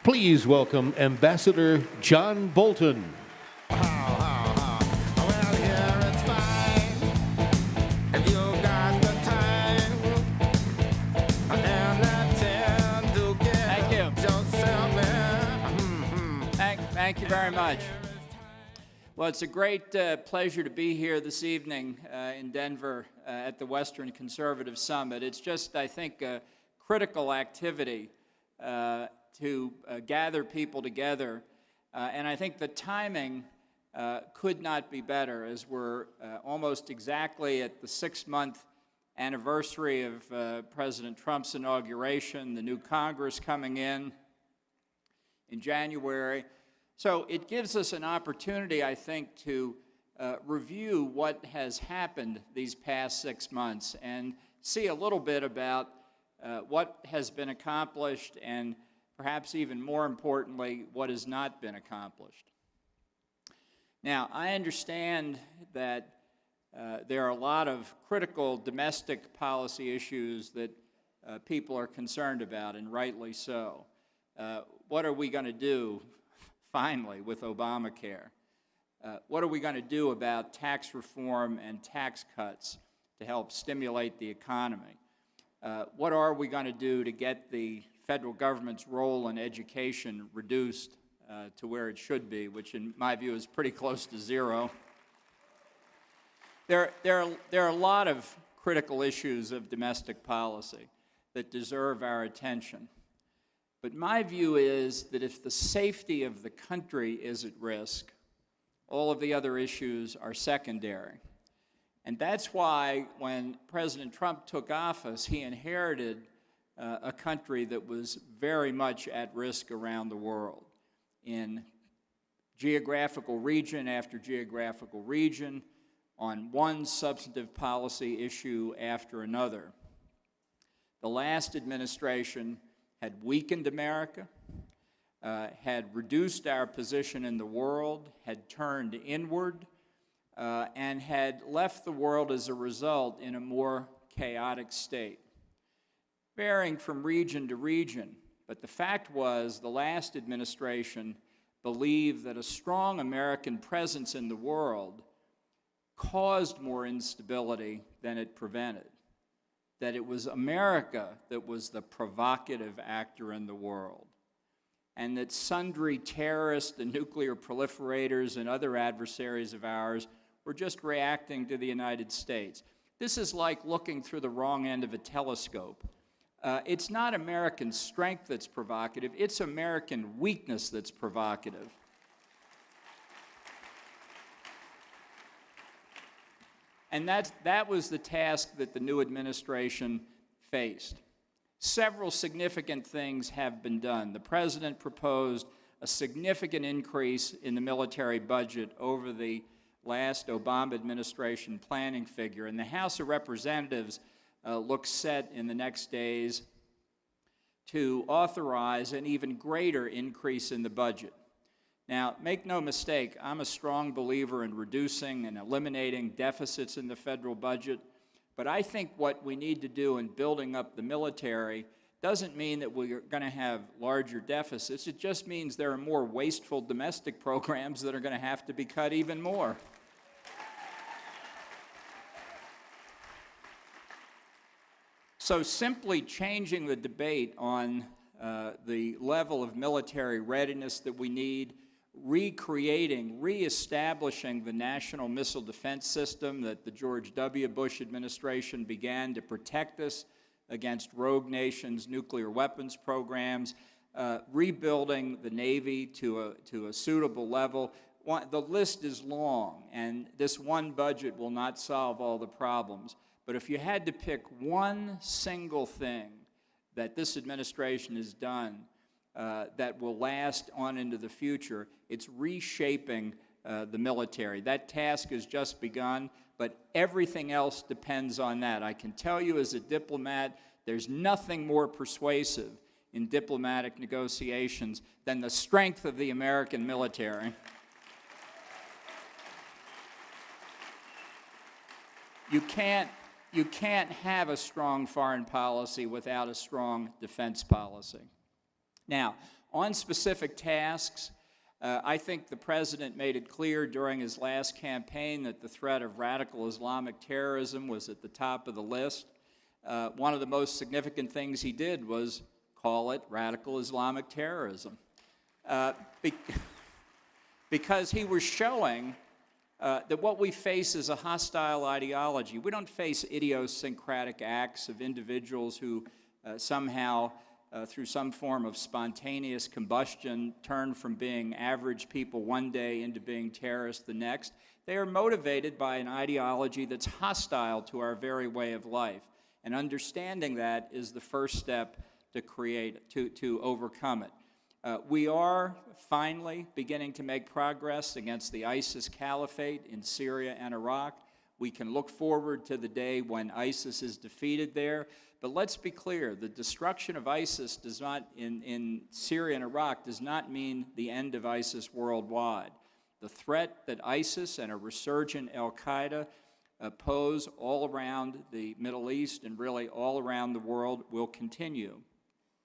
Please welcome Ambassador John Bolton. Thank you very much. Well, it's a great pleasure to be here this evening in Denver at the Western Conservative Summit. It's just, I think, a critical activity to gather people together, and I think the timing could not be better, as we're almost exactly at the 6-month anniversary of President Trump's inauguration, the new Congress coming in January. So it gives us an opportunity, I think, to review what has happened these past 6 months and see a little bit about what has been accomplished and perhaps even more importantly, what has not been accomplished. Now, I understand that there are a lot of critical domestic policy issues that people are concerned about, and rightly so. What are we going to do, finally, with Obamacare? What are we going to do about tax reform and tax cuts to help stimulate the economy? What are we going to do to get the federal government's role in education reduced to where it should be, which in my view is pretty close to zero? There are a lot of critical issues of domestic policy that deserve our attention. But my view is that if the safety of the country is at risk, all of the other issues are secondary. And that's why when President Trump took office, he inherited a country that was very much at risk around the world in geographical region after geographical region, on one substantive policy issue after another. The last administration had weakened America, had reduced our position in the world, had turned inward, and had left the world as a result in a more chaotic state, varying from region to region. But the fact was, the last administration believed that a strong American presence in the world caused more instability than it prevented, that it was America that was the provocative actor in the world, and that sundry terrorists and nuclear proliferators and other adversaries of ours were just reacting to the United States. This is like looking through the wrong end of a telescope. It's not American strength that's provocative, it's American weakness that's provocative. And that was the task that the new administration faced. Several significant things have been done. The president proposed a significant increase in the military budget over the last Obama administration planning figure, and the House of Representatives looks set in the next days to authorize an even greater increase in the budget. Now, make no mistake, I'm a strong believer in reducing and eliminating deficits in the federal budget, but I think what we need to do in building up the military doesn't mean that we're going to have larger deficits. It just means there are more wasteful domestic programs that are going to have to be cut even more. So simply changing the debate on the level of military readiness that we need, recreating, reestablishing the National Missile Defense System that the George W. Bush administration began to protect us against rogue nations' nuclear weapons programs, rebuilding the Navy to a suitable level. The list is long, and this one budget will not solve all the problems. But if you had to pick one single thing that this administration has done that will last on into the future, it's reshaping the military. That task has just begun, but everything else depends on that. I can tell you as a diplomat, there's nothing more persuasive in diplomatic negotiations than the strength of the American military. You can't have a strong foreign policy without a strong defense policy. Now, On specific tasks, I think the president made it clear during his last campaign that the threat of radical Islamic terrorism was at the top of the list. One of the most significant things he did was call it radical Islamic terrorism, because he was showing that what we face is a hostile ideology. We don't face idiosyncratic acts of individuals who somehow, through some form of spontaneous combustion, turn from being average people one day into being terrorists the next. They are motivated by an ideology that's hostile to our very way of life. And understanding that is the first step to overcome it. We are finally beginning to make progress against the ISIS caliphate in Syria and Iraq. We can look forward to the day when ISIS is defeated there. But let's be clear, the destruction of ISIS does not, in Syria and Iraq, does not mean the end of ISIS worldwide. The threat that ISIS and a resurgent al-Qaeda pose all around the Middle East and really all around the world will continue.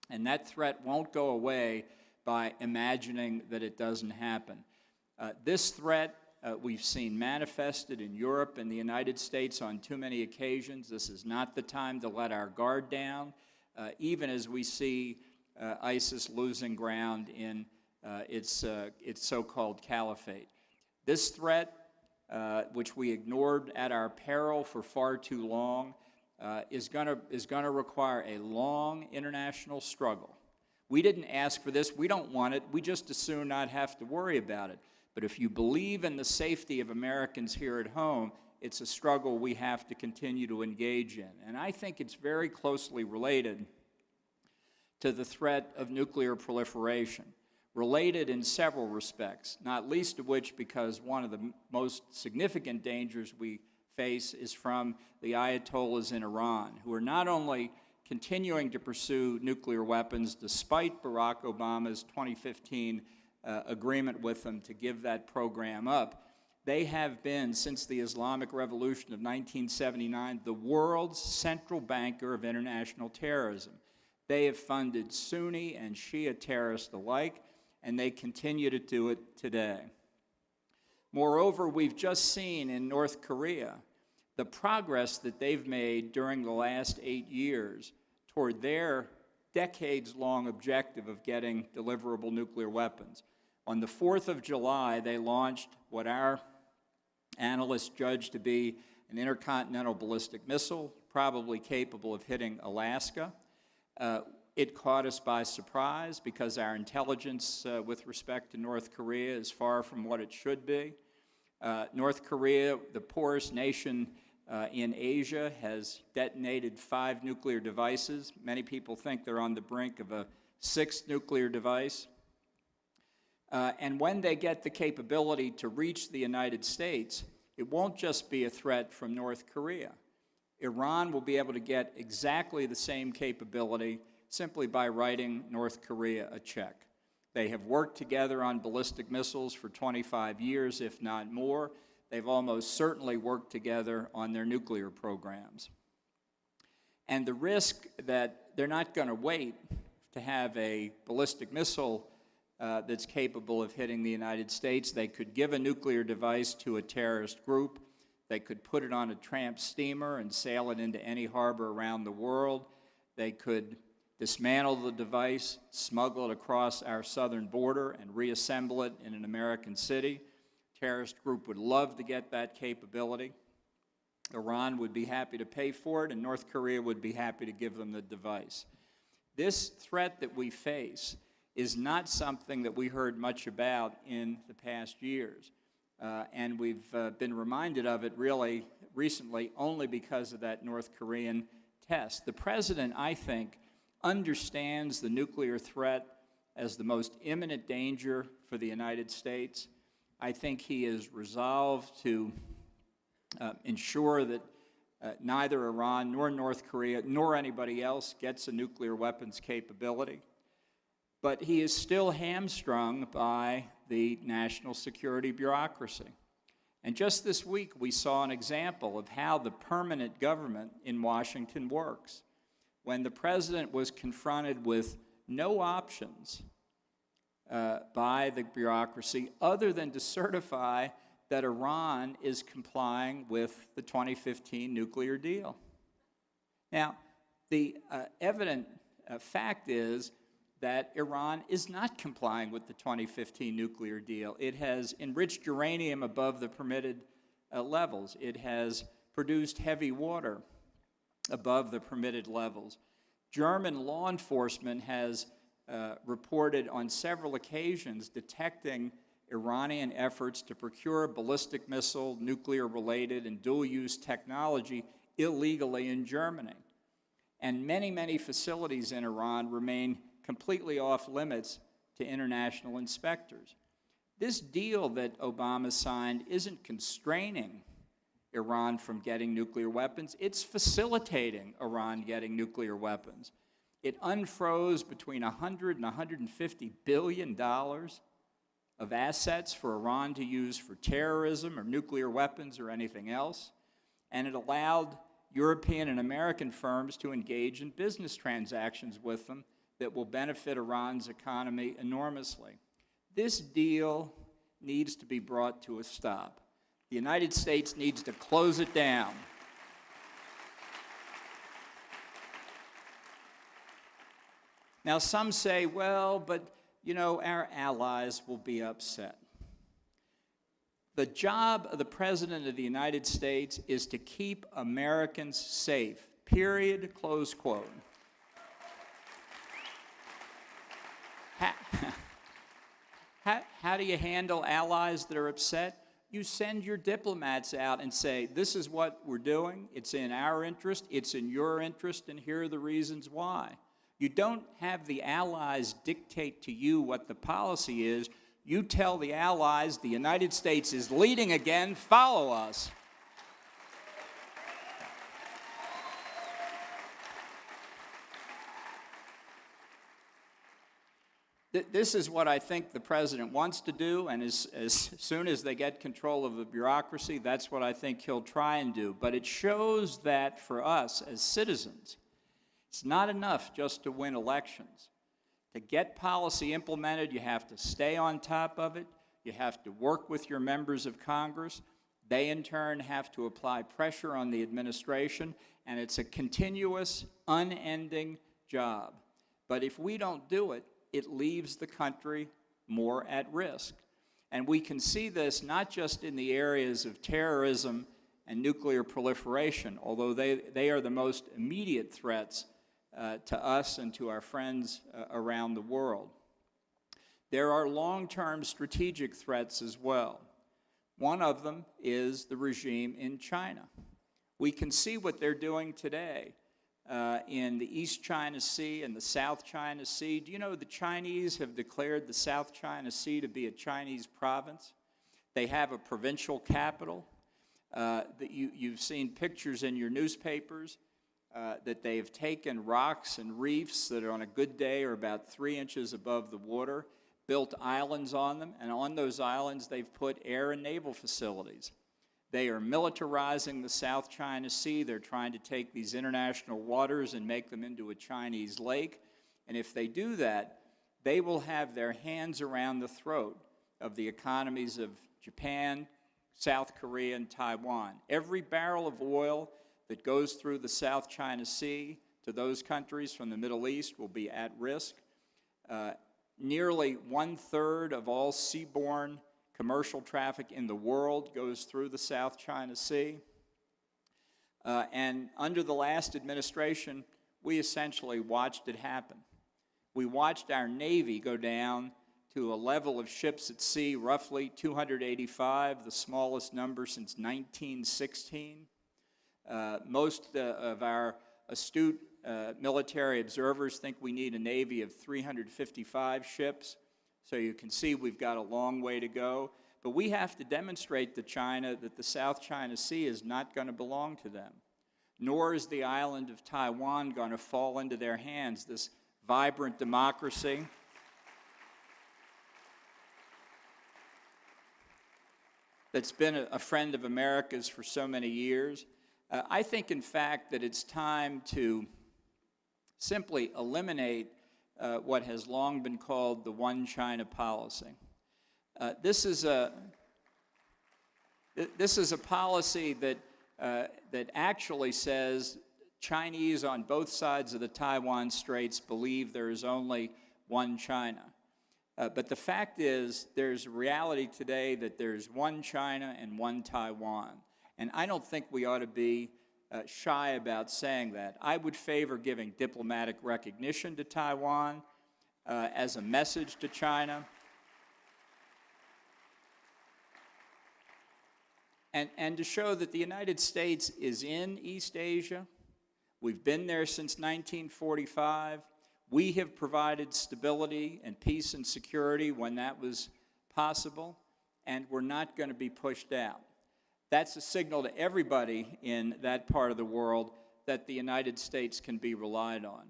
And that threat won't go away by imagining that it doesn't happen. This threat we've seen manifested in Europe and the United States on too many occasions. This is not the time to let our guard down, even as we see ISIS losing ground in its so-called caliphate. This threat, which we ignored at our peril for far too long, is going to require a long international struggle. We didn't ask for this. We don't want it. We just as soon not have to worry about it. But if you believe in the safety of Americans here at home, it's a struggle we have to continue to engage in. And I think it's very closely related to the threat of nuclear proliferation, related in several respects, not least of which because one of the most significant dangers we face is from the Ayatollahs in Iran, who are not only continuing to pursue nuclear weapons despite Barack Obama's 2015 agreement with them to give that program up. They have been, since the Islamic Revolution of 1979, the world's central banker of international terrorism. They have funded Sunni and Shia terrorists alike, and they continue to do it today. Moreover, we've just seen in North Korea the progress that they've made during the last 8 years toward their decades-long objective of getting deliverable nuclear weapons. On the 4th of July, they launched what our analysts judge to be an intercontinental ballistic missile, probably capable of hitting Alaska. It caught us by surprise because our intelligence with respect to North Korea is far from what it should be. North Korea, the poorest nation in Asia, has detonated 5 nuclear devices. Many people think they're on the brink of a 6th nuclear device. And when they get the capability to reach the United States, it won't just be a threat from North Korea. Iran will be able to get exactly the same capability simply by writing North Korea a check. They have worked together on ballistic missiles for 25 years, if not more. They've almost certainly worked together on their nuclear programs. And the risk that they're not going to wait to have a ballistic missile that's capable of hitting the United States. They could give a nuclear device to a terrorist group. They could put it on a tramp steamer and sail it into any harbor around the world. They could dismantle the device, smuggle it across our southern border, and reassemble it in an American city. A terrorist group would love to get that capability. Iran would be happy to pay for it, and North Korea would be happy to give them the device. This threat that we face is not something that we heard much about in the past years. And we've been reminded of it really recently only because of that North Korean test. The president, I think, understands the nuclear threat as the most imminent danger for the United States. I think he is resolved to ensure that neither Iran nor North Korea nor anybody else gets a nuclear weapons capability. But he is still hamstrung by the national security bureaucracy. And just this week, we saw an example of how the permanent government in Washington works. When the president was confronted with no options by the bureaucracy other than to certify that Iran is complying with the 2015 nuclear deal. Now, the evident fact is that Iran is not complying with the 2015 nuclear deal. It has enriched uranium above the permitted levels. It has produced heavy water above the permitted levels. German law enforcement has reported on several occasions detecting Iranian efforts to procure ballistic missile, nuclear-related, and dual-use technology illegally in Germany. And many, many facilities in Iran remain completely off limits to international inspectors. This deal that Obama signed isn't constraining Iran from getting nuclear weapons. It's facilitating Iran getting nuclear weapons. It unfroze between $100 and $150 billion of assets for Iran to use for terrorism or nuclear weapons or anything else, and it allowed European and American firms to engage in business transactions with them that will benefit Iran's economy enormously. This deal needs to be brought to a stop. The United States needs to close it down. Now, some say, well, but, you know, our allies will be upset. The job of the President of the United States is to keep Americans safe, period, close quote. How do you handle allies that are upset? You send your diplomats out and say, this is what we're doing, it's in our interest, it's in your interest, and here are the reasons why. You don't have the allies dictate to you what the policy is. You tell the allies the United States is leading again, follow us. This is what I think the president wants to do, and as soon as they get control of the bureaucracy, that's what I think he'll try and do. But it shows that for us as citizens, it's not enough just to win elections. To get policy implemented, you have to stay on top of it. You have to work with your members of Congress. They, in turn, have to apply pressure on the administration, and it's a continuous, unending job. But if we don't do it, it leaves the country more at risk. And we can see this not just in the areas of terrorism and nuclear proliferation, although they are the most immediate threats to us and to our friends around the world. There are long-term strategic threats as well. One of them is the regime in China. We can see what they're doing today in the East China Sea and the South China Sea. Do you know the Chinese have declared the South China Sea to be a Chinese province? They have a provincial capital. You've seen pictures in your newspapers that they've taken rocks and reefs that are on a good day are about 3 inches above the water, built islands on them, and on those islands they've put air and naval facilities. They are militarizing the South China Sea. They're trying to take these international waters and make them into a Chinese lake. And if they do that, they will have their hands around the throat of the economies of Japan, South Korea, and Taiwan. Every barrel of oil that goes through the South China Sea to those countries from the Middle East will be at risk. Nearly 1/3 of all seaborne commercial traffic in the world goes through the South China Sea. And under the last administration, we essentially watched it happen. We watched our Navy go down to a level of ships at sea, roughly 285, the smallest number since 1916. Most of our astute military observers think we need a Navy of 355 ships. So you can see we've got a long way to go. But we have to demonstrate to China that the South China Sea is not going to belong to them. Nor is the island of Taiwan going to fall into their hands, this vibrant democracy. That's been a friend of America's for so many years. I think, in fact, that it's time to simply eliminate what has long been called the One China policy. This is a policy that actually says Chinese on both sides of the Taiwan Straits believe there is only one China. But the fact is, there's a reality today that there's one China and one Taiwan. And I don't think we ought to be shy about saying that. I would favor giving diplomatic recognition to Taiwan as a message to China. And to show that the United States is in East Asia. We've been there since 1945. We have provided stability and peace and security when that was possible, and we're not going to be pushed out. That's a signal to everybody in that part of the world that the United States can be relied on.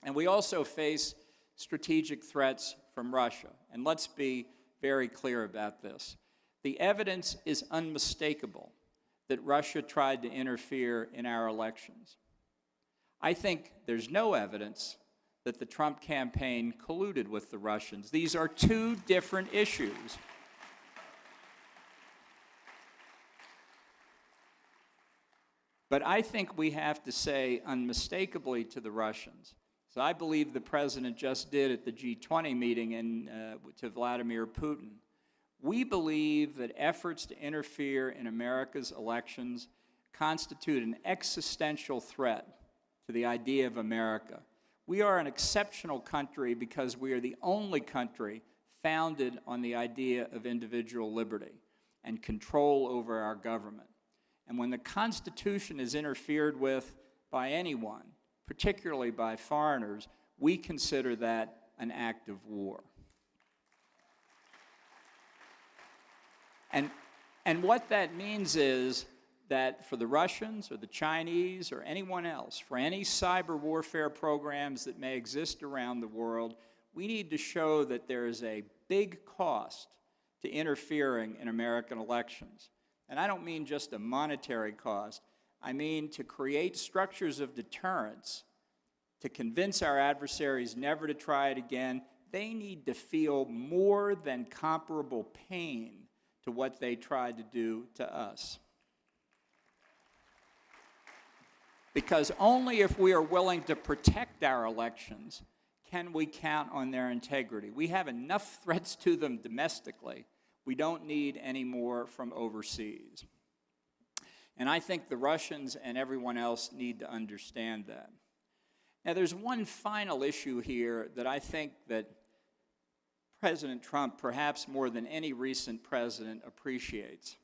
And we also face strategic threats from Russia. And let's be very clear about this. The evidence is unmistakable that Russia tried to interfere in our elections. I think there's no evidence that the Trump campaign colluded with the Russians. These are two different issues. But I think we have to say unmistakably to the Russians, as I believe the president just did at the G20 meeting to Vladimir Putin, we believe that efforts to interfere in America's elections constitute an existential threat to the idea of America. We are an exceptional country because we are the only country founded on the idea of individual liberty and control over our government. And when the Constitution is interfered with by anyone, particularly by foreigners, we consider that an act of war. And what that means is that for the Russians or the Chinese or anyone else, for any cyber warfare programs that may exist around the world, we need to show that there is a big cost to interfering in American elections. And I don't mean just a monetary cost. I mean to create structures of deterrence to convince our adversaries never to try it again. They need to feel more than comparable pain to what they tried to do to us. Because only if we are willing to protect our elections can we count on their integrity. We have enough threats to them domestically. We don't need any more from overseas. And I think the Russians and everyone else need to understand that. Now, there's one final issue here that I think that President Trump, perhaps more than any recent president, appreciates.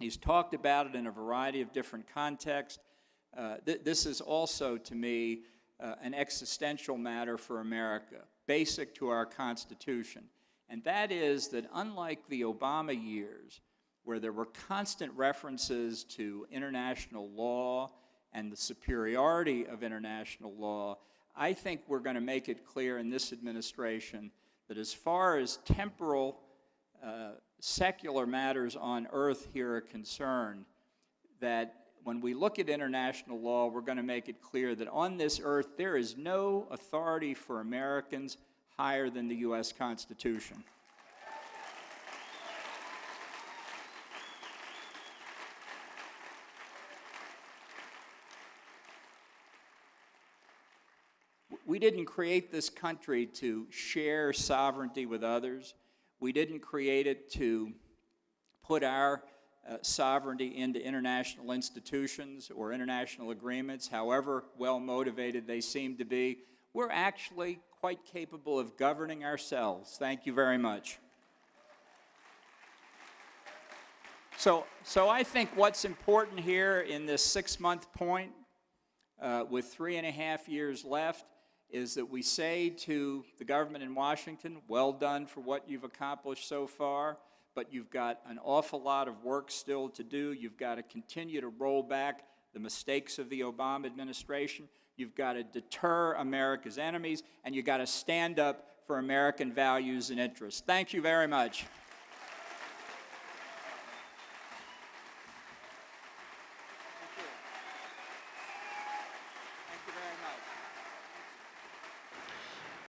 He's talked about it in a variety of different contexts. This is also, to me, an existential matter for America, basic to our Constitution. And that is that unlike the Obama years, where there were constant references to international law and the superiority of international law, I think we're going to make it clear in this administration that as far as temporal, secular matters on earth here are concerned, that when we look at international law, we're going to make it clear that on this earth there is no authority for Americans higher than the U.S. Constitution. We didn't create this country to share sovereignty with others. We didn't create it to put our sovereignty into international institutions or international agreements, however well-motivated they seem to be. We're actually quite capable of governing ourselves. Thank you very much. So I think what's important here in this 6-month point, with 3.5 years left, is that we say to the government in Washington, well done for what you've accomplished so far, but you've got an awful lot of work still to do. You've got to continue to roll back the mistakes of the Obama administration. You've got to deter America's enemies, and you've got to stand up for American values and interests. Thank you very much.